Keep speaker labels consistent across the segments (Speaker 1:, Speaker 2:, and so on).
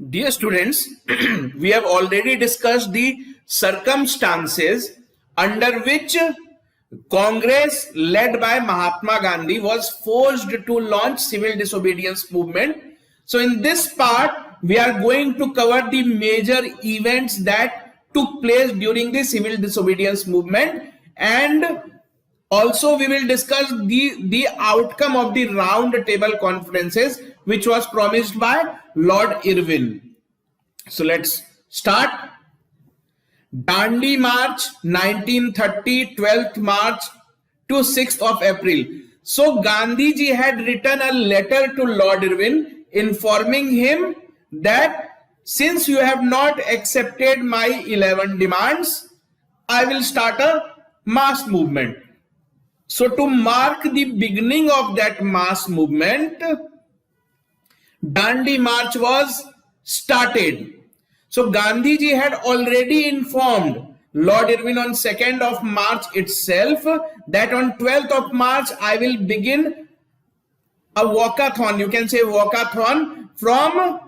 Speaker 1: Dear students, we have already discussed the circumstances under which Congress led by Mahatma Gandhi was forced to launch civil disobedience movement. So in this part, we are going to cover the major events that took place during the civil disobedience movement, and also we will discuss the outcome of the round table conferences which was promised by Lord Irwin. So let's start. Dandi March 1930, 12th March to 6th of April. So Gandhi ji had written a letter to Lord Irwin informing him that since you have not accepted my 11 demands, I will start a mass movement. So to mark the beginning of that mass movement, Dandi March was started. So Gandhi ji had already informed Lord Irwin on 2nd of March itself that on 12th of March I will begin a walkathon, you can say walkathon, from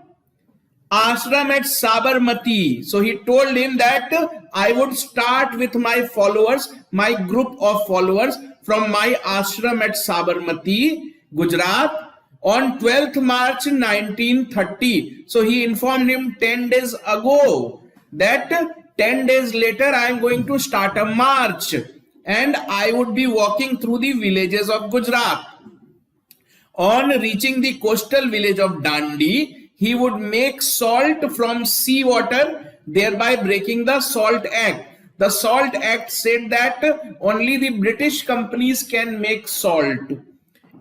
Speaker 1: ashram at Sabarmati. So he told him that I would start with my followers, my group of followers from my ashram at Sabarmati, Gujarat, on 12th March 1930. So he informed him 10 days ago that 10 days later I am going to start a march and I would be walking through the villages of Gujarat. On reaching the coastal village of Dandi, he would make salt from sea water, thereby breaking the Salt Act. The Salt Act said that only the British companies can make salt.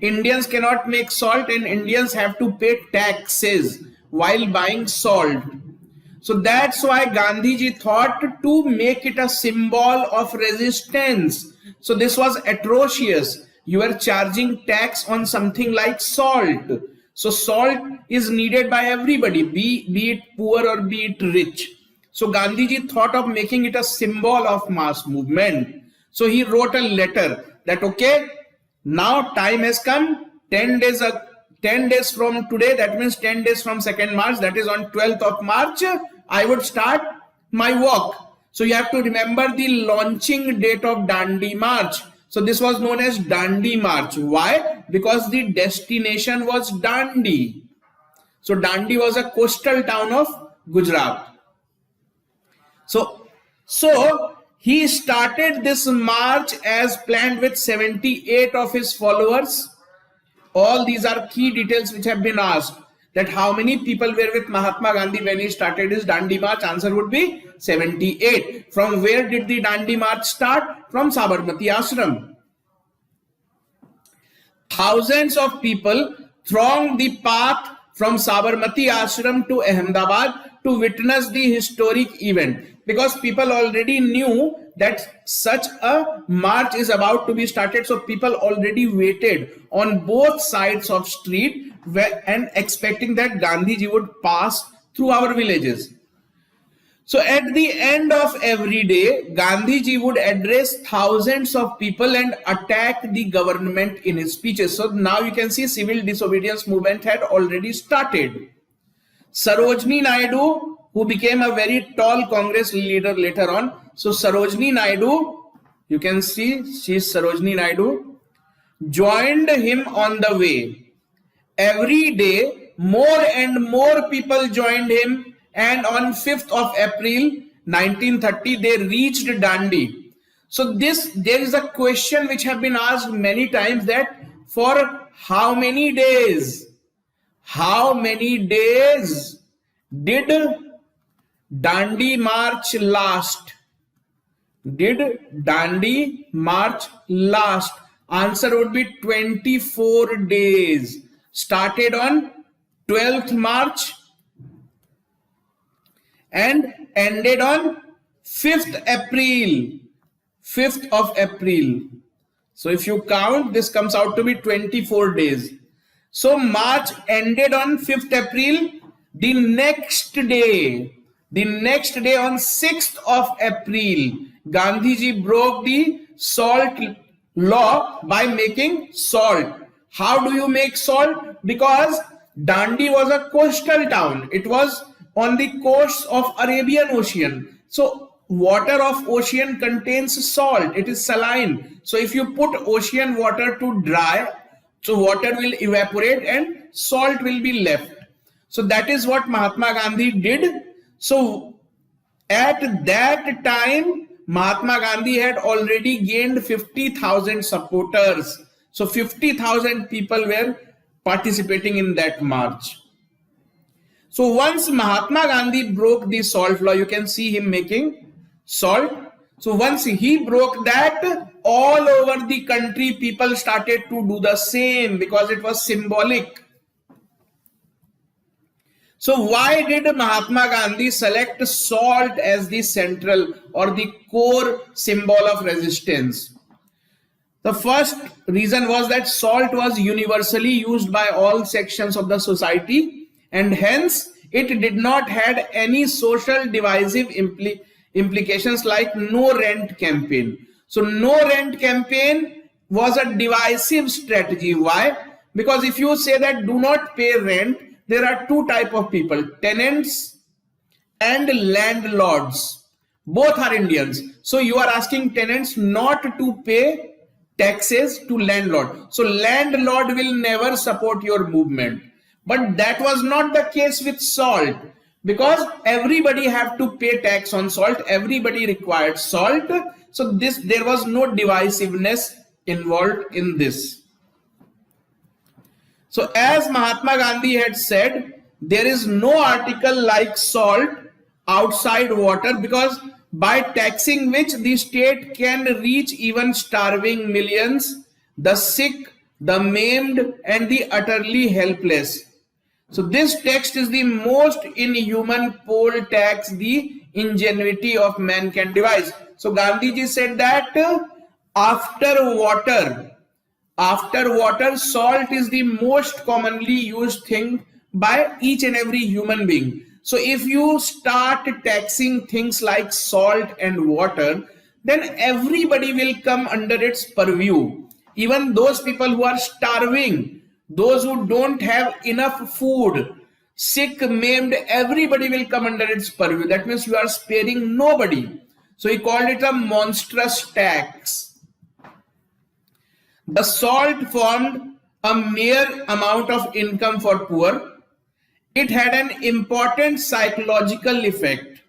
Speaker 1: Indians cannot make salt, and Indians have to pay taxes while buying salt. So that's why Gandhi ji thought to make it a symbol of resistance. So this was atrocious. You are charging tax on something like salt. So salt is needed by everybody, be it poor or be it rich. So Gandhi ji thought of making it a symbol of mass movement. So he wrote a letter that, okay, now time has come, 10 days from today, that means 10 days from 2nd March, that is on 12th of March, I would start my walk. So you have to remember the launching date of Dandi March. So this was known as Dandi March. Why? Because the destination was Dandi. So Dandi was a coastal town of Gujarat. So he started this march as planned with 78 of his followers. All these are key details which have been asked, that how many people were with Mahatma Gandhi when he started his Dandi March. Answer would be 78. From where did the Dandi March start? From Sabarmati Ashram. Thousands of people thronged the path from Sabarmati Ashram to Ahmedabad to witness the historic event, because people already knew that such a march is about to be started. So people already waited on both sides of street and expecting that Gandhi ji would pass through our villages. So at the end of every day, Gandhi ji would address thousands of people and attack the government in his speeches. So now you can see civil disobedience movement had already started. Sarojini Naidu, who became a very tall Congress leader later on. So Sarojini Naidu, you can see she is Sarojini Naidu, joined him on the way. Every day, more and more people joined him, and on 5th of April 1930, they reached Dandi. So there is a question which have been asked many times, that for how many days? How many days did Dandi March last? Did Dandi March last? Answer would be 24 days. Started on 12th March and ended on 5th April. 5th of April. So if you count, this comes out to be 24 days. So March ended on 5th April. The next day on 6th of April, Gandhi ji broke the salt law by making salt. How do you make salt? Because Dandi was a coastal town. It was on the coast of Arabian Ocean. So water of ocean contains salt, it is saline. So if you put ocean water to dry, so water will evaporate and salt will be left. So that is what Mahatma Gandhi did. So at that time, Mahatma Gandhi had already gained 50,000 supporters. So 50,000 people were participating in that march. So once Mahatma Gandhi broke the salt law, you can see him making salt. So once he broke that, all over the country people started to do the same because it was symbolic. So why did Mahatma Gandhi select salt as the central or the core symbol of resistance? The first reason was that salt was universally used by all sections of the society, and hence it did not had any social divisive implications like no rent campaign. So no rent campaign was a divisive strategy. Why? Because if you say that do not pay rent, there are two types of people, tenants and landlords. Both are Indians. So you are asking tenants not to pay taxes to landlord. So landlord will never support your movement. But that was not the case with salt, because everybody have to pay tax on salt. Everybody required salt. So there was no divisiveness involved in this. So as Mahatma Gandhi had said, there is no article like salt outside water, because by taxing which the state can reach even starving millions, the sick, the maimed, and the utterly helpless. So this text is the most inhuman poll tax the ingenuity of man can devise. So Gandhiji said that after water, salt is the most commonly used thing by each and every human being. So if you start taxing things like salt and water, then everybody will come under its purview. Even those people who are starving, those who don't have enough food, sick, maimed, everybody will come under its purview. That means you are sparing nobody. So he called it a monstrous tax. The salt formed a mere amount of income for poor. It had an important psychological effect.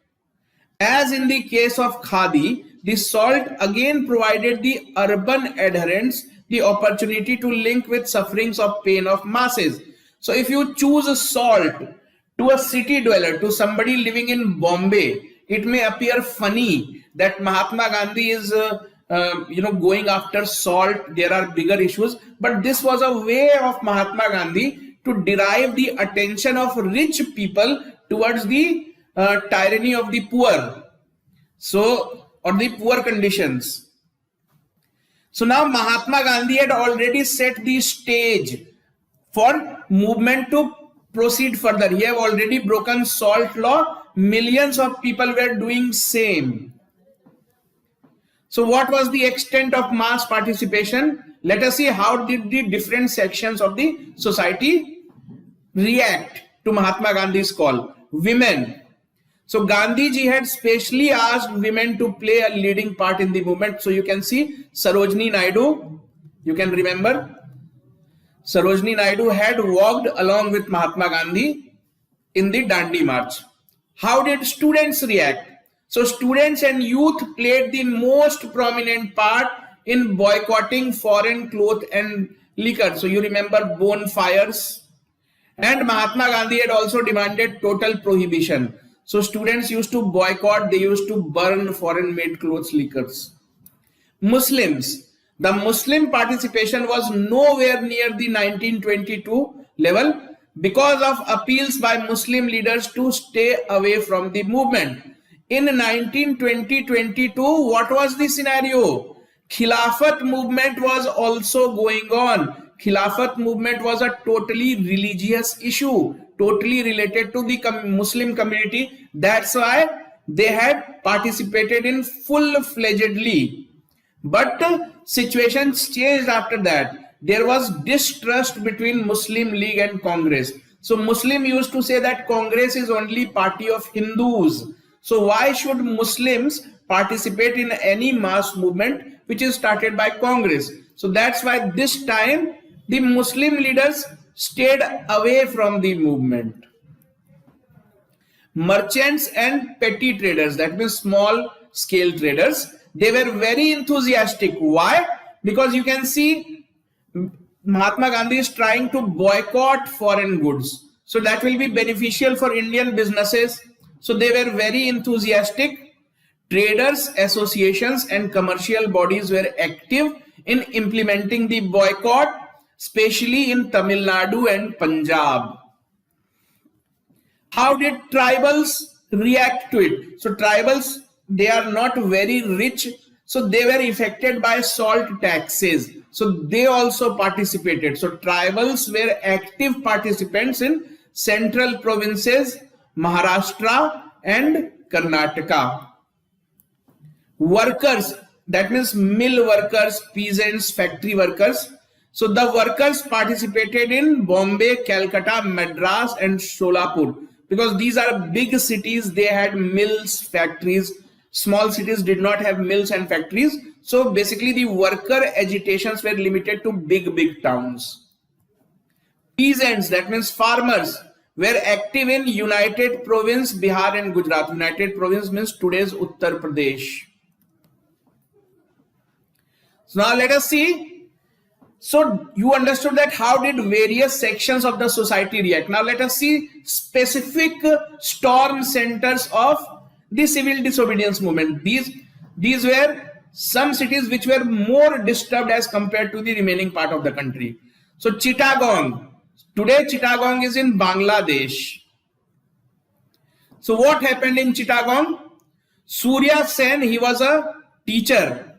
Speaker 1: As in the case of Khadi, the salt again provided the urban adherents the opportunity to link with sufferings of pain of masses. So if you choose salt to a city dweller, to somebody living in Bombay, it may appear funny that Mahatma Gandhi is going after salt. There are bigger issues, but this was a way of Mahatma Gandhi to derive the attention of rich people towards the tyranny of the poor, so, or the poor conditions. So now Mahatma Gandhi had already set the stage for movement to proceed further. He have already broken salt law. Millions of people were doing same. So what was the extent of mass participation? Let us see how did the different sections of the society react to Mahatma Gandhi's call. Women. So Gandhiji had specially asked women to play a leading part in the movement. So you can see Sarojini Naidu, you can remember Sarojini Naidu had walked along with Mahatma Gandhi in the Dandi March. How did students react? So students and youth played the most prominent part in boycotting foreign cloth and liquor. So you remember bonfires, and Mahatma Gandhi had also demanded total prohibition. So students used to boycott, they used to burn foreign made clothes, liquors. Muslims. The Muslim participation was nowhere near the 1922 level because of appeals by Muslim leaders to stay away from the movement. In 1920-22, what was the scenario? Khilafat movement was also going on. Khilafat movement was a totally religious issue, totally related to the Muslim community. That's why they had participated in full-fledgedly. But situations changed after that. There was distrust between Muslim League and Congress. So Muslim used to say that Congress is only party of Hindus. So why should Muslims participate in any mass movement which is started by Congress? So that's why this time the Muslim leaders stayed away from the movement. Merchants and petty traders, that means small scale traders, they were very enthusiastic. Why? Because you can see Mahatma Gandhi is trying to boycott foreign goods. So that will be beneficial for Indian businesses. So they were very enthusiastic. Traders, associations and commercial bodies were active in implementing the boycott, especially in Tamil Nadu and Punjab. How did tribals react to it? So tribals, they are not very rich, so they were affected by salt taxes. So they also participated. So tribals were active participants in central provinces, Maharashtra and Karnataka. Workers, that means mill workers, peasants, factory workers. So the workers participated in Bombay, Calcutta, Madras and Solapur. Because these are big cities, they had mills, factories. Small cities did not have mills and factories. So basically the worker agitations were limited to big towns. Peasants, that means farmers, were active in United Province, Bihar and Gujarat. United Province means today's Uttar Pradesh. So now let us see. So you understood that how did various sections of the society react. Now let us see specific storm centers of the civil disobedience movement. These were some cities which were more disturbed as compared to the remaining part of the country. So Chittagong. Today Chittagong is in Bangladesh. So what happened in Chittagong? Surya Sen, he was a teacher.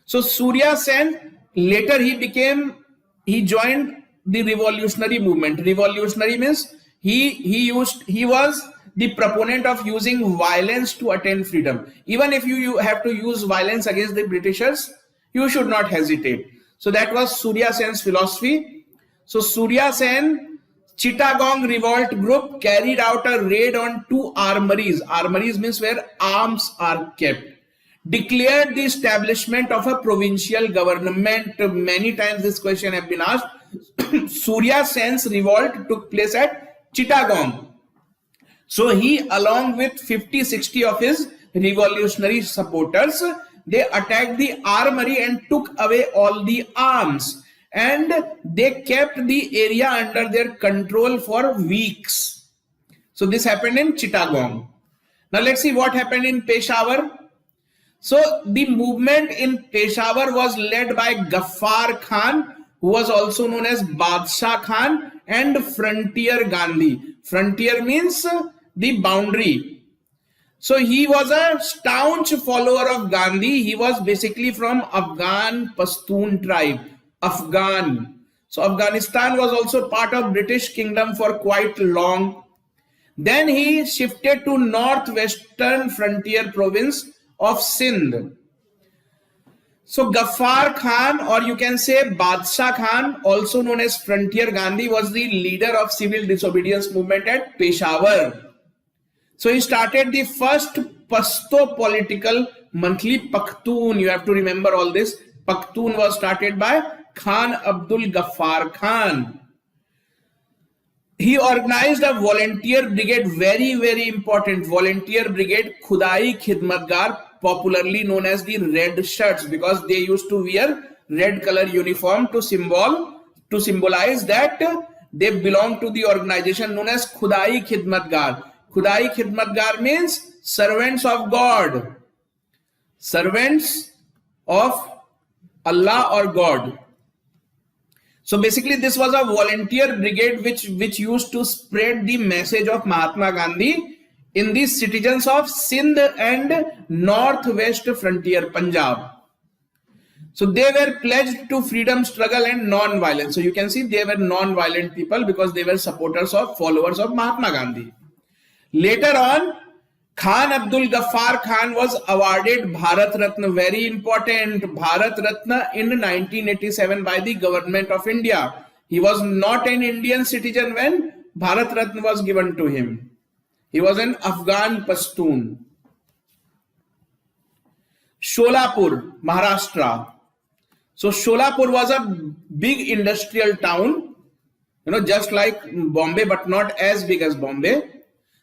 Speaker 1: So Surya Sen, later he joined the revolutionary movement. Revolutionary means he was the proponent of using violence to attain freedom. Even if you have to use violence against the Britishers, you should not hesitate. So that was Surya Sen's philosophy. So Surya Sen, Chittagong revolt group carried out a raid on 2 armories. Armories means where arms are kept. Declared the establishment of a provincial government. Many times this question has been asked. Surya Sen's revolt took place at Chittagong. So he, along with 50-60 of his revolutionary supporters, they attacked the armory and took away all the arms. And they kept the area under their control for weeks. So this happened in Chittagong. Now let's see what happened in Peshawar. So the movement in Peshawar was led by Ghaffar Khan, who was also known as Badshah Khan, and Frontier Gandhi. Frontier means the boundary. So he was a staunch follower of Gandhi. He was basically from Afghan Pashtun tribe. Afghan. So Afghanistan was also part of British Kingdom for quite long. Then he shifted to northwestern frontier province of Sindh. So Ghaffar Khan, or you can say Badshah Khan, also known as Frontier Gandhi, was the leader of civil disobedience movement at Peshawar. So he started the first Pashto political monthly, Pakhtun. You have to remember all this. Pakhtun was started by Khan Abdul Ghaffar Khan. He organized a volunteer brigade, very important volunteer brigade, Khudai Khidmatgar, popularly known as the Red Shirts, because they used to wear red color uniform to symbolize that they belong to the organization known as Khudai Khidmatgar. Khudai Khidmatgar means servants of God, servants of Allah or God. So basically this was a volunteer brigade which used to spread the message of Mahatma Gandhi in the citizens of Sindh and northwest frontier Punjab. So they were pledged to freedom struggle and non-violence. So you can see they were non-violent people because they were supporters of, followers of Mahatma Gandhi. Later on, Khan Abdul Ghaffar Khan was awarded Bharat Ratna, very important, Bharat Ratna in 1987 by the government of India. He was not an Indian citizen when Bharat Ratna was given to him. He was an Afghan Pashtun. Sholapur, Maharashtra. So Sholapur was a big industrial town, just like Bombay, but not as big as Bombay.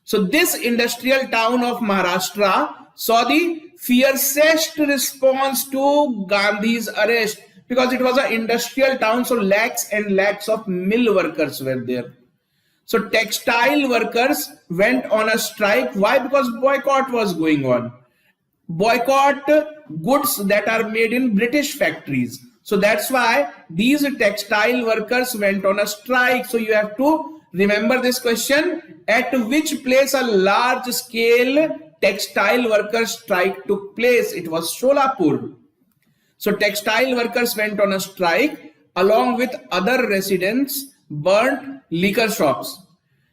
Speaker 1: So this industrial town of Maharashtra saw the fiercest response to Gandhi's arrest, because it was an industrial town, so lakhs and lakhs of mill workers were there. So textile workers went on a strike. Why? Because boycott was going on. Boycott goods that are made in British factories. So that's why these textile workers went on a strike. So you have to remember this question: at which place a large scale textile workers strike took place? It was Sholapur. So textile workers went on a strike, along with other residents burnt liquor shops.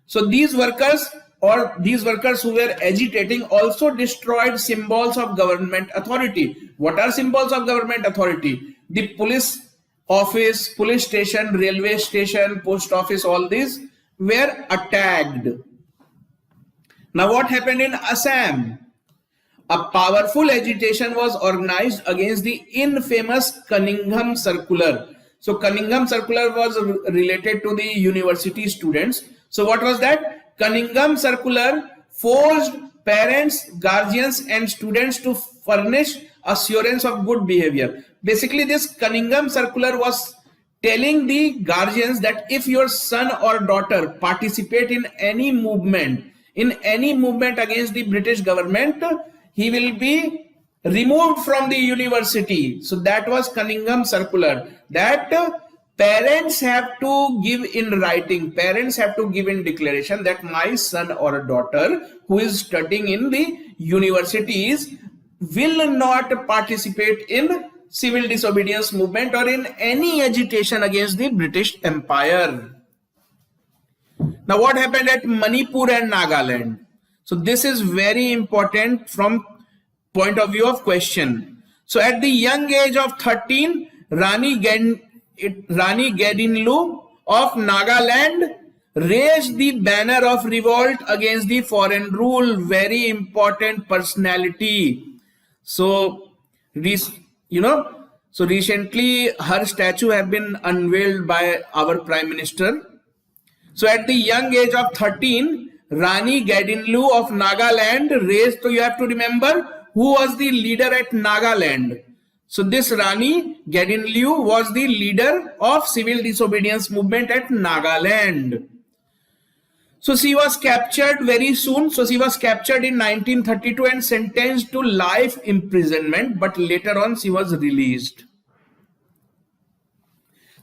Speaker 1: So these workers who were agitating also destroyed symbols of government authority. What are symbols of government authority? The police office, police station, railway station, post office, all these were attacked. Now what happened in Assam? A powerful agitation was organized against the infamous Cunningham Circular. So Cunningham Circular was related to the university students. So what was that? Cunningham Circular forced parents, guardians and students to furnish assurance of good behavior. Basically, this Cunningham Circular was telling the guardians that if your son or daughter participate in any movement against the British government, he will be removed from the university. So that was Cunningham Circular, that parents have to give in writing, parents have to give in declaration that my son or daughter who is studying in the universities will not participate in civil disobedience movement or in any agitation against the British Empire. Now what happened at Manipur and Nagaland? So this is very important from point of view of question. So at the young age of 13, Rani Gedinlu of Nagaland raised the banner of revolt against the foreign rule. Very important personality. So recently her statue have been unveiled by our Prime Minister. So at the young age of 13, Rani Gedinlu of Nagaland raised, so you have to remember who was the leader at Nagaland. So this Rani Gedinlu was the leader of civil disobedience movement at Nagaland. So she was captured very soon. So she was captured in 1932 and sentenced to life imprisonment, but later on she was released.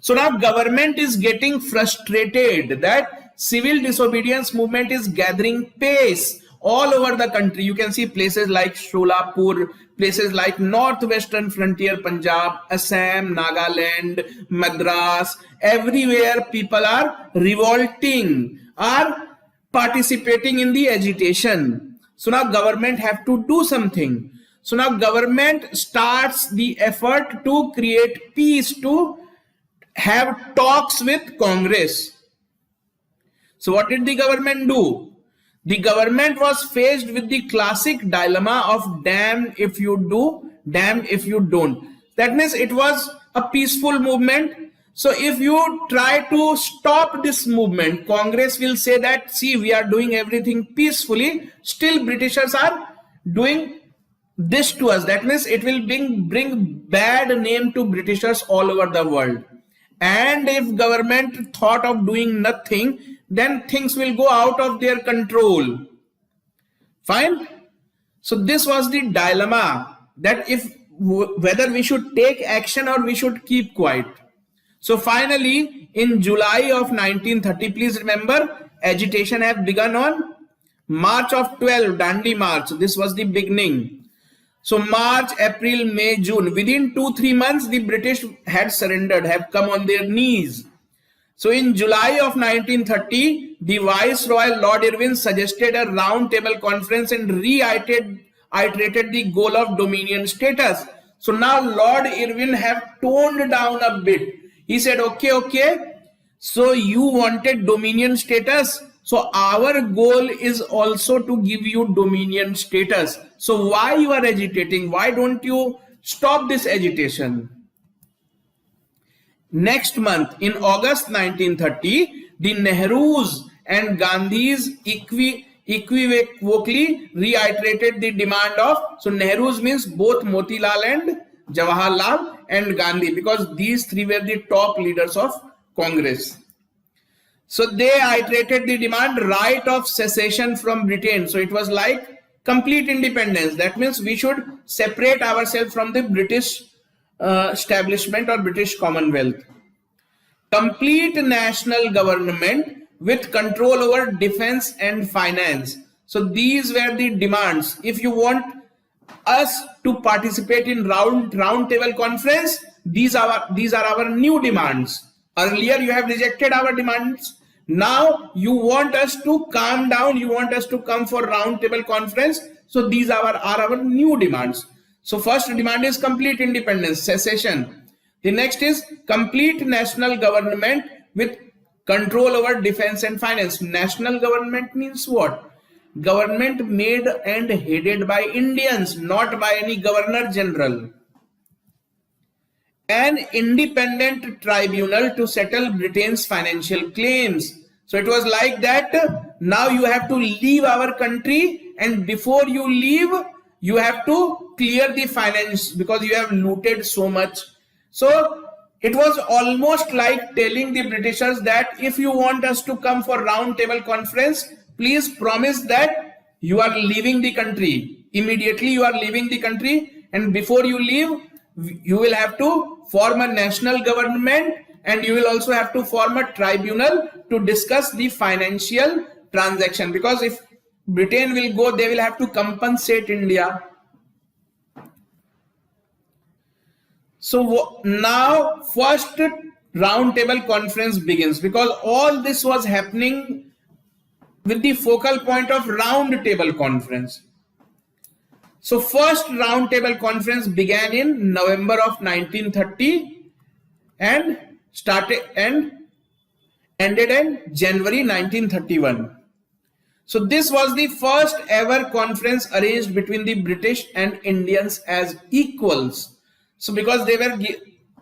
Speaker 1: So now government is getting frustrated that civil disobedience movement is gathering pace all over the country. You can see places like Sholapur, places like northwestern frontier Punjab, Assam, Nagaland, Madras. Everywhere people are revolting, are participating in the agitation. So now government have to do something. So now government starts the effort to create peace, to have talks with Congress. So what did the government do? The government was faced with the classic dilemma of damn if you do, damn if you don't. That means it was a peaceful movement. So if you try to stop this movement, Congress will say that, see, we are doing everything peacefully, still Britishers are doing this to us. That means it will bring bad name to Britishers all over the world. And if government thought of doing nothing, then things will go out of their control. Fine. So this was the dilemma, that whether we should take action or we should keep quiet. So finally, in July of 1930, please remember, agitation have begun on March of 12, Dandi March. This was the beginning. So March, April, May, June, within 2-3 months, the British had surrendered, have come on their knees. So in July of 1930, the Viceroy Lord Irwin suggested a round table conference and reiterated the goal of dominion status. So now Lord Irwin have toned down a bit. He said, okay. So you wanted dominion status. So our goal is also to give you dominion status. So why you are agitating? Why don't you stop this agitation? Next month, in August 1930, the Nehrus and Gandhis equivocally reiterated the demand of, so Nehrus means both Motilal and Jawaharlal and Gandhi, because these three were the top leaders of Congress. So they iterated the demand right of secession from Britain. So it was like complete independence. That means we should separate ourselves from the British establishment or British Commonwealth. Complete national government with control over defense and finance. So these were the demands. If you want us to participate in round table conference, these are our new demands. Earlier you have rejected our demands. Now you want us to calm down. You want us to come for round table conference. So these are our new demands. So first demand is complete independence, secession. The next is complete national government with control over defense and finance. National government means what? Government made and headed by Indians, not by any governor general. An independent tribunal to settle Britain's financial claims. So it was like that. Now you have to leave our country, and before you leave, you have to clear the finance because you have looted so much. So it was almost like telling the Britishers that if you want us to come for round table conference, please promise that you are leaving the country. Immediately you are leaving the country, and before you leave, you will have to form a national government, and you will also have to form a tribunal to discuss the financial transaction, because if Britain will go, they will have to compensate India. So now first round table conference begins, because all this was happening with the focal point of round table conference. So first round table conference began in November of 1930 and ended in January 1931. So this was the first ever conference arranged between the British and Indians as equals. So because they were,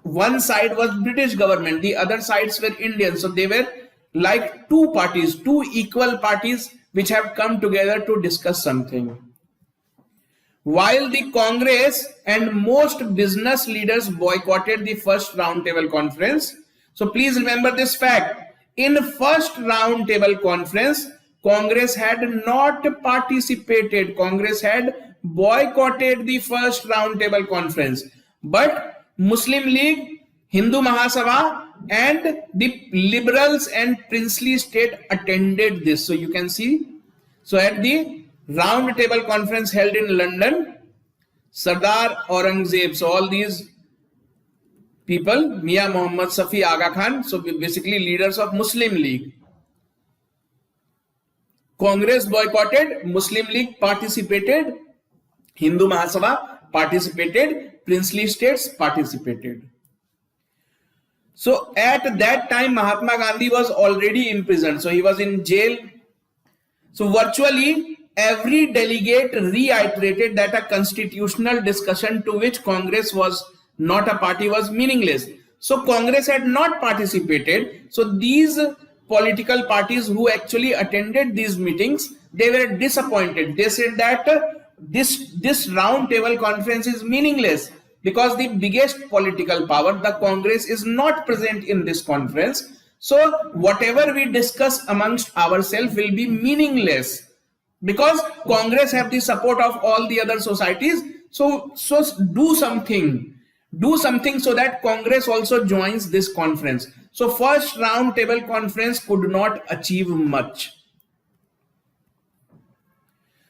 Speaker 1: one side was British government, the other sides were Indian. So they were like two parties, two equal parties which have come together to discuss something. While the Congress and most business leaders boycotted the first roundtable conference. So please remember this fact. In the first roundtable conference, Congress had not participated. Congress had boycotted the first roundtable conference. But Muslim League, Hindu Mahasabha and the liberals and princely state attended this. So you can see. So at the round table conference held in London, Sardar Aurangzeb, so all these people, Mia Muhammad Safi Aga Khan, so basically leaders of Muslim League. Congress boycotted, Muslim League participated, Hindu Mahasabha participated, princely states participated. So at that time, Mahatma Gandhi was already imprisoned. So he was in jail. So virtually every delegate reiterated that a constitutional discussion to which Congress was not a party was meaningless. So Congress had not participated. So these political parties who actually attended these meetings, they were disappointed. They said that this round table conference is meaningless because the biggest political power, the Congress, is not present in this conference. So whatever we discuss amongst ourselves will be meaningless because Congress have the support of all the other societies. So do something so that Congress also joins this conference. So first round table conference could not achieve much.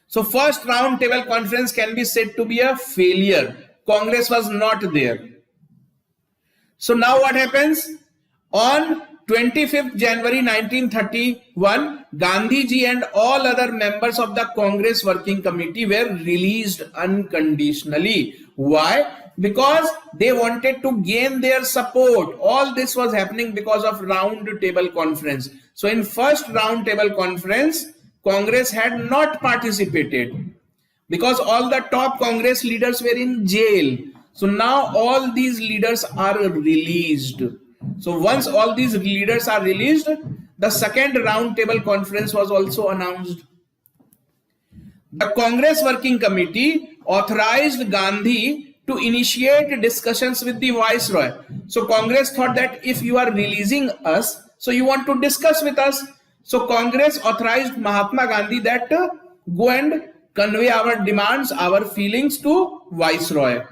Speaker 1: So first round table conference can be said to be a failure. Congress was not there. So now what happens? On 25th January 1931, Gandhiji and all other members of the Congress Working Committee were released unconditionally. Why? because they wanted to gain their support. All this was happening because of round table conference. So in first round table conference, Congress had not participated because all the top Congress leaders were in jail. So now all these leaders are released. So once all these leaders are released, the second round table conference was also announced. The Congress Working Committee authorized Gandhi to initiate discussions with the Viceroy. So Congress thought that if you are releasing us, so you want to discuss with us. So Congress authorized Mahatma Gandhi that go and convey our demands, our feelings to Viceroy.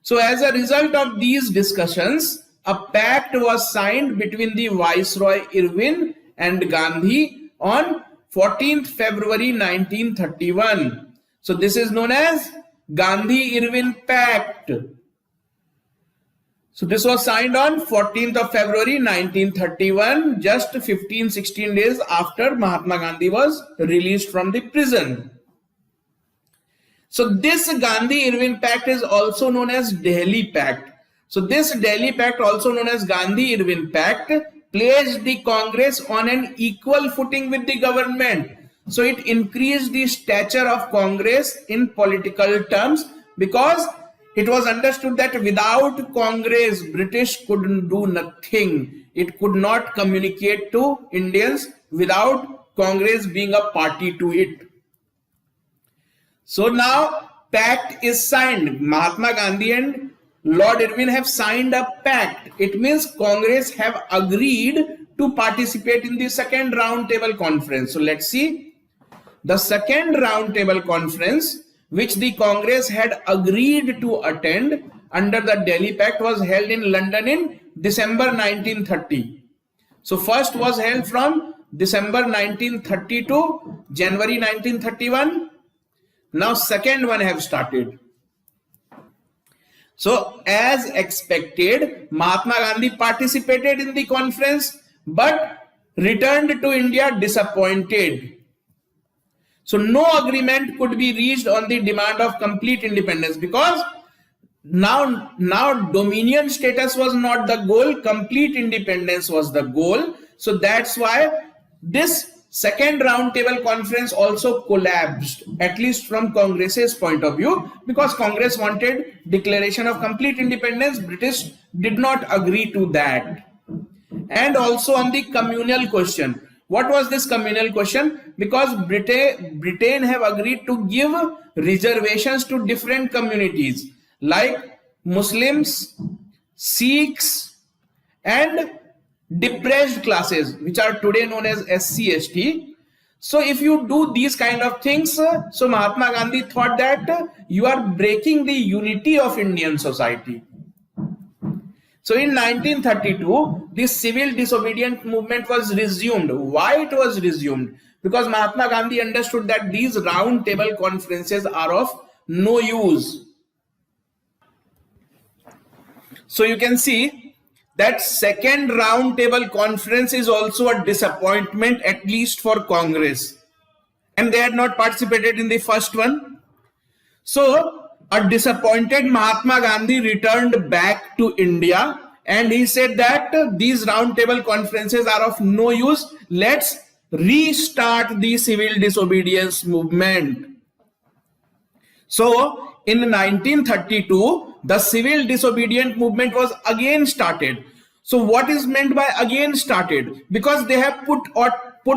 Speaker 1: So as a result of these discussions, a pact was signed between the Viceroy Irwin and Gandhi on 14th February 1931. So this is known as Gandhi-Irwin Pact. So this was signed on 14th of February 1931, just 15-16 days after Mahatma Gandhi was released from the prison. So this Gandhi-Irwin Pact is also known as Delhi Pact. So this Delhi Pact, also known as Gandhi-Irwin Pact, placed the Congress on an equal footing with the government. So it increased the stature of Congress in political terms, because it was understood that without Congress, British couldn't do nothing. It could not communicate to Indians without Congress being a party to it. So now pact is signed. Mahatma Gandhi and Lord Irwin have signed a pact. It means Congress have agreed to participate in the second round table conference. So let's see. The second round table conference, which the Congress had agreed to attend under the Delhi Pact, was held in London in December 1930. So first was held from December 1930 to January 1931. Now second one have started. So as expected, Mahatma Gandhi participated in the conference but returned to India disappointed. So no agreement could be reached on the demand of complete independence, because now dominion status was not the goal, complete independence was the goal. So that's why this second round table conference also collapsed, at least from Congress's point of view, because Congress wanted declaration of complete independence. British did not agree to that. And also on the communal question. What was this communal question? Because Britain have agreed to give reservations to different communities like Muslims, Sikhs, and depressed classes, which are today known as SC/ST. So if you do these kind of things, so Mahatma Gandhi thought that you are breaking the unity of Indian society. So in 1932, this civil disobedient movement was resumed. Why it was resumed? Because Mahatma Gandhi understood that these round table conferences are of no use. So you can see that second round table conference is also a disappointment, at least for Congress. And they had not participated in the first one. So a disappointed Mahatma Gandhi returned back to India and he said that these round table conferences are of no use. Let's restart the civil disobedience movement. So in 1932, the civil disobedient movement was again started. So what is meant by again started? Because they have put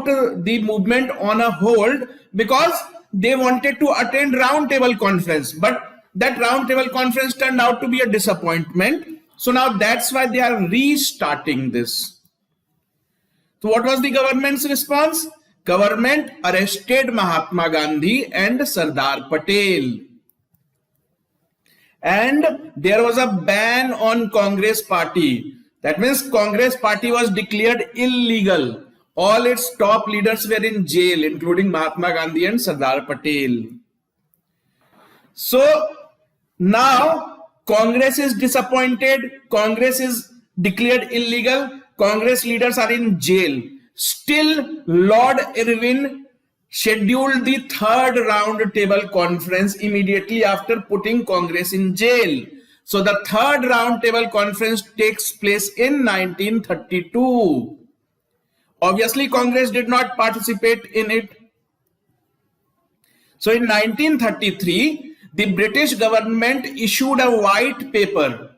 Speaker 1: the movement on a hold because they wanted to attend round table conference, but that round table conference turned out to be a disappointment. So now that's why they are restarting this. So what was the government's response? Government arrested Mahatma Gandhi and Sardar Patel. And there was a ban on Congress Party. That means Congress Party was declared illegal. All its top leaders were in jail, including Mahatma Gandhi and Sardar Patel. So now Congress is disappointed. Congress is declared illegal. Congress leaders are in jail. Still, Lord Irwin scheduled the third round table conference immediately after putting Congress in jail. So the third round table conference takes place in 1932. Obviously, Congress did not participate in it. So in 1933, the British government issued a white paper.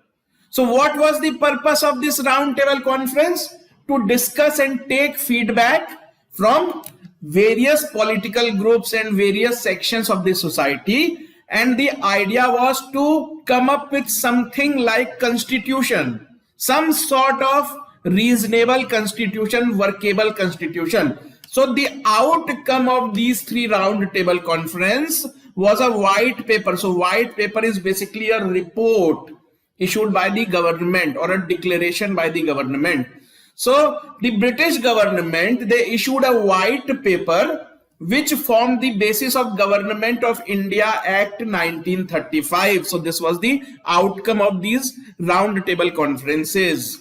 Speaker 1: So what was the purpose of this round table conference? To discuss and take feedback from various political groups and various sections of the society. And the idea was to come up with something like constitution, some sort of reasonable constitution, workable constitution. So the outcome of these three round table conference was a white paper. So white paper is basically a report issued by the government or a declaration by the government. So the British government, they issued a white paper which formed the basis of Government of India Act 1935. So this was the outcome of these round table conferences.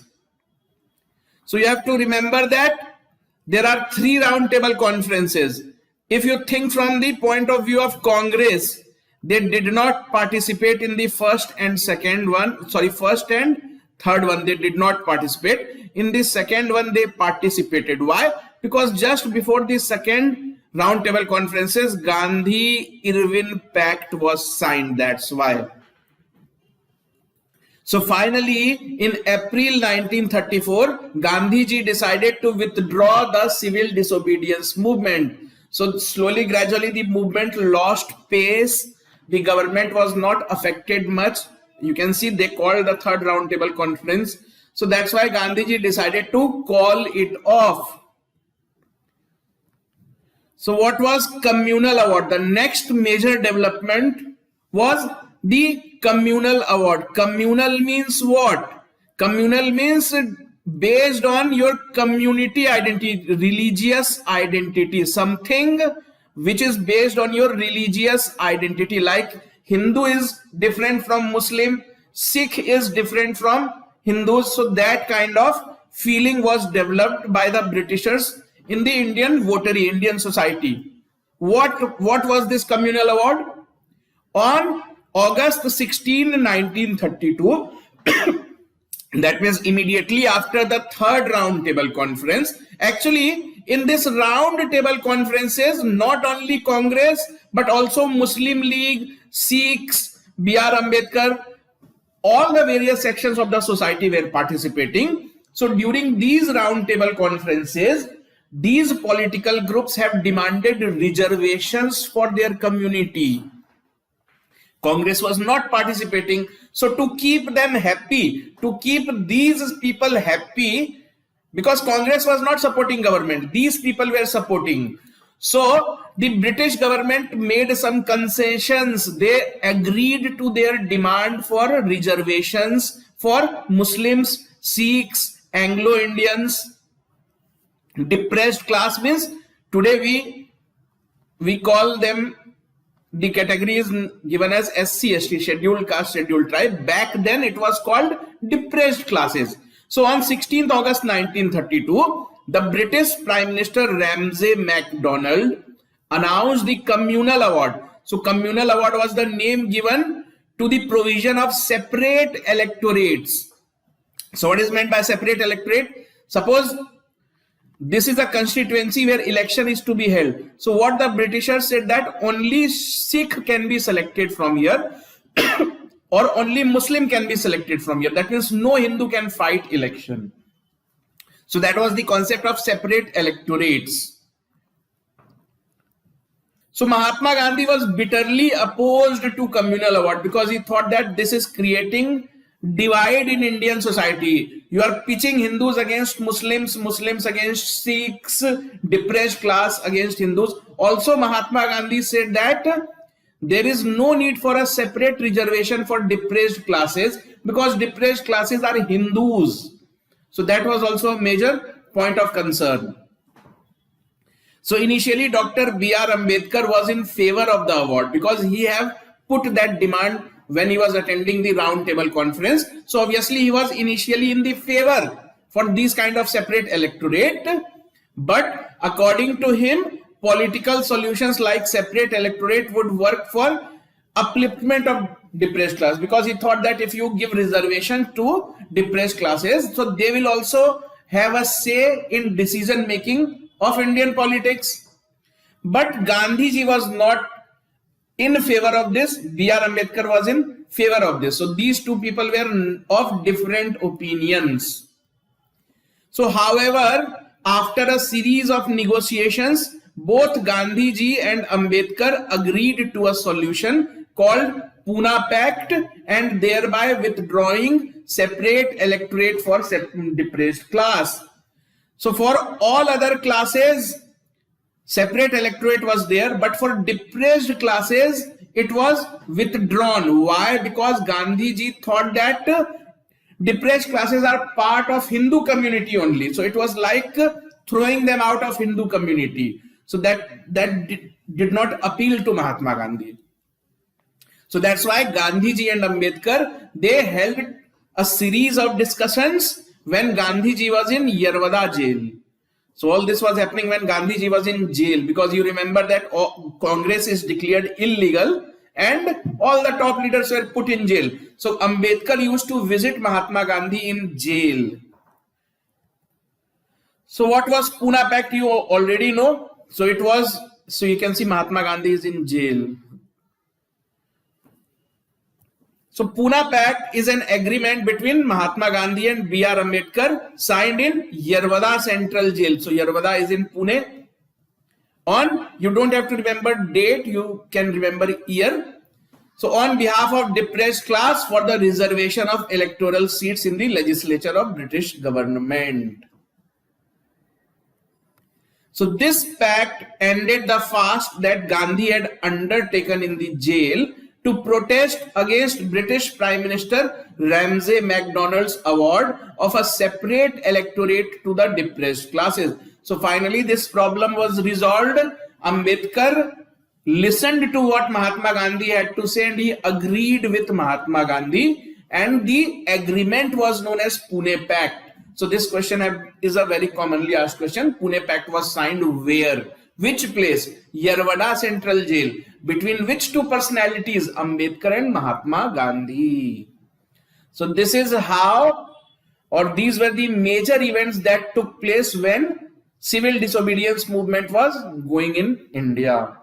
Speaker 1: So you have to remember that there are three round table conferences. If you think from the point of view of Congress, they did not participate in the first and third one, they did not participate. In the second one, they participated. Why? Because just before the second round table conferences, Gandhi-Irwin Pact was signed. That's why. So finally, in April 1934, Gandhiji decided to withdraw the civil disobedience movement. So slowly, gradually, the movement lost pace. The government was not affected much. You can see they called the third roundtable conference. So that's why Gandhiji decided to call it off. So what was communal award? The next major development was the communal award. Communal means what? Communal means based on your community identity, religious identity, something which is based on your religious identity. Like Hindu is different from Muslim, Sikh is different from Hindus. So that kind of feeling was developed by the Britishers in the Indian votary, Indian society. What was this communal award? On August 16, 1932, that means immediately after the third round table conference. Actually, in this round table conferences, not only Congress, but also Muslim League, Sikhs, B.R. Ambedkar, all the various sections of the society were participating. So during these round table conferences, these political groups have demanded reservations for their community. Congress was not participating. So to keep them happy, to keep these people happy, because Congress was not supporting government, these people were supporting. So the British government made some concessions. They agreed to their demand for reservations for Muslims, Sikhs, Anglo-Indians. Depressed class means today we call them, the category is given as SC, ST, scheduled caste, scheduled tribe. Back then it was called depressed classes. So on 16th August 1932, the British Prime Minister Ramsay MacDonald announced the Communal Award. So Communal Award was the name given to the provision of separate electorates. So what is meant by separate electorate? Suppose this is a constituency where election is to be held. So what the Britishers said that only Sikh can be selected from here or only Muslim can be selected from here. That means no Hindu can fight election. So that was the concept of separate electorates. So Mahatma Gandhi was bitterly opposed to Communal Award because he thought that this is creating divide in Indian society. You are pitching Hindus against Muslims, Muslims against Sikhs, depressed class against Hindus. Also Mahatma Gandhi said that there is no need for a separate reservation for depressed classes because depressed classes are Hindus. So that was also a major point of concern. So initially Dr. B.R. Ambedkar was in favor of the award because he have put that demand when he was attending the round table conference. So obviously he was initially in the favor for these kind of separate electorate. But according to him, political solutions like separate electorate would work for upliftment of depressed class, because he thought that if you give reservation to depressed classes, so they will also have a say in decision making of Indian politics. But Gandhiji was not in favor of this. B.R. Ambedkar was in favor of this. So these two people were of different opinions. So however, after a series of negotiations, both Gandhiji and Ambedkar agreed to a solution called Pune Pact, and thereby withdrawing separate electorate for depressed class. So for all other classes, separate electorate was there, but for depressed classes, it was withdrawn. Why? Because Gandhiji thought that depressed classes are part of Hindu community only. So it was like throwing them out of Hindu community. So that did not appeal to Mahatma Gandhi. So that's why Gandhiji and Ambedkar, they held a series of discussions when Gandhiji was in Yerwada jail. So all this was happening when Gandhiji was in jail, because you remember that Congress is declared illegal and all the top leaders were put in jail. So Ambedkar used to visit Mahatma Gandhi in jail. So what was Pune Pact? You already know. So it was, so you can see Mahatma Gandhi is in jail. So Pune Pact is an agreement between Mahatma Gandhi and B.R. Ambedkar, signed in Yerwada Central Jail. So Yerwada is in Pune. On, you don't have to remember date, you can remember year. So on behalf of depressed class for the reservation of electoral seats in the legislature of British government. So this pact ended the fast that Gandhi had undertaken in the jail to protest against British Prime Minister Ramsay MacDonald's award of a separate electorate to the depressed classes. So finally this problem was resolved. Ambedkar listened to what Mahatma Gandhi had to say and he agreed with Mahatma Gandhi, and the agreement was known as Pune Pact. So this question is a very commonly asked question. Pune Pact was signed where? Which place? Yerwada Central Jail. Between which two personalities? Ambedkar and Mahatma Gandhi. So this is how, or these were the major events that took place when civil disobedience movement was going in India.